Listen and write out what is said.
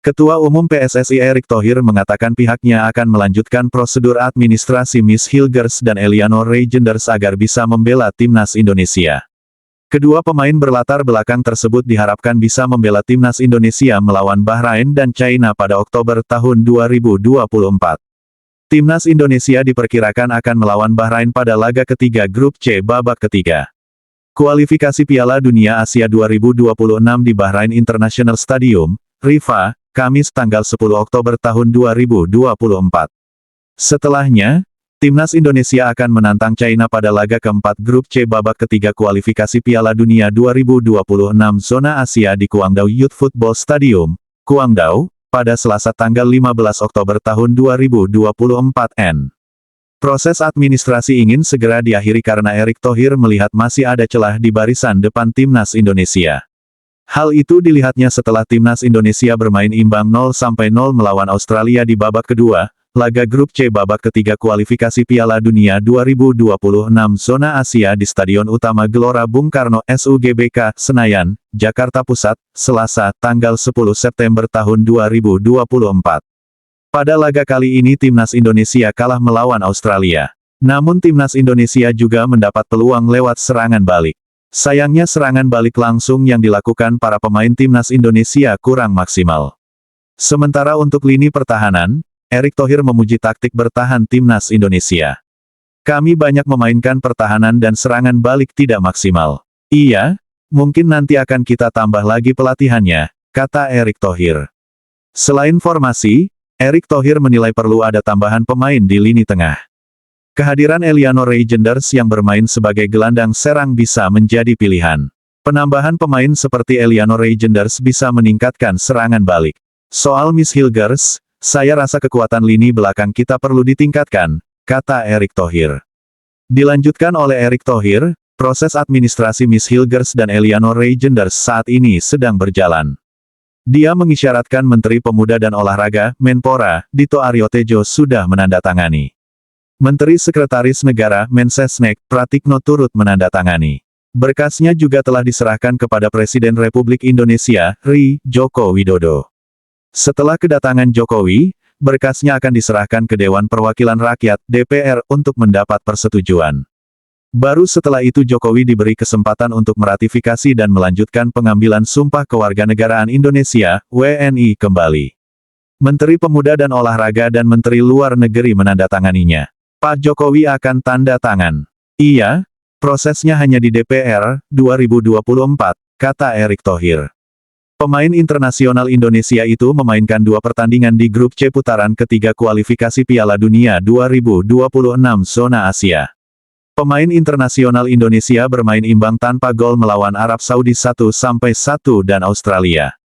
Ketua Umum PSSI Erick Thohir mengatakan pihaknya akan melanjutkan prosedur administrasi Miss Hilgers dan Eleanor Reijenders agar bisa membela timnas Indonesia. Kedua pemain berlatar belakang tersebut diharapkan bisa membela timnas Indonesia melawan Bahrain dan China pada Oktober tahun 2024. Timnas Indonesia diperkirakan akan melawan Bahrain pada laga ketiga Grup C babak ketiga. Kualifikasi Piala Dunia Asia 2026 di Bahrain International Stadium, Rifa, Kamis tanggal 10 Oktober tahun 2024. Setelahnya, timnas Indonesia akan menantang China pada laga keempat Grup C babak ketiga kualifikasi Piala Dunia 2026 zona Asia di Guangdao Youth Football Stadium, Guangdao, pada Selasa tanggal 15 Oktober tahun 2024 n. Proses administrasi ingin segera diakhiri karena Erick Thohir melihat masih ada celah di barisan depan timnas Indonesia. Hal itu dilihatnya setelah timnas Indonesia bermain imbang 0-0 melawan Australia di babak kedua, laga Grup C babak ketiga kualifikasi Piala Dunia 2026 zona Asia di Stadion Utama Gelora Bung Karno SUGBK, Senayan, Jakarta Pusat, Selasa, tanggal 10 September tahun 2024. Pada laga kali ini timnas Indonesia kalah melawan Australia. Namun timnas Indonesia juga mendapat peluang lewat serangan balik. Sayangnya serangan balik langsung yang dilakukan para pemain timnas Indonesia kurang maksimal. Sementara untuk lini pertahanan, Erick Thohir memuji taktik bertahan timnas Indonesia. Kami banyak memainkan pertahanan dan serangan balik tidak maksimal. Iya, mungkin nanti akan kita tambah lagi pelatihannya, kata Erick Thohir. Selain formasi, Erick Thohir menilai perlu ada tambahan pemain di lini tengah. Kehadiran Eleanor Reijenders yang bermain sebagai gelandang serang bisa menjadi pilihan. Penambahan pemain seperti Eleanor Reijenders bisa meningkatkan serangan balik. Soal Miss Hilgers, saya rasa kekuatan lini belakang kita perlu ditingkatkan, kata Erick Thohir. Dilanjutkan oleh Erick Thohir, proses administrasi Miss Hilgers dan Eleanor Reijenders saat ini sedang berjalan. Dia mengisyaratkan Menteri Pemuda dan Olahraga, Menpora, Dito Aryo Tejo sudah menandatangani. Menteri Sekretaris Negara, Mensesnek, Pratikno turut menandatangani. Berkasnya juga telah diserahkan kepada Presiden Republik Indonesia, RI, Joko Widodo. Setelah kedatangan Jokowi, berkasnya akan diserahkan ke Dewan Perwakilan Rakyat, DPR, untuk mendapat persetujuan. Baru setelah itu Jokowi diberi kesempatan untuk meratifikasi dan melanjutkan pengambilan Sumpah Kewarganegaraan Indonesia, WNI, kembali. Menteri Pemuda dan Olahraga dan Menteri Luar Negeri menandatanganinya. Pak Jokowi akan tanda tangan. Iya, prosesnya hanya di DPR, 2024, kata Erick Thohir. Pemain internasional Indonesia itu memainkan 2 pertandingan di Grup C putaran ketiga kualifikasi Piala Dunia 2026 zona Asia. Pemain internasional Indonesia bermain imbang tanpa gol melawan Arab Saudi 1-1 dan Australia.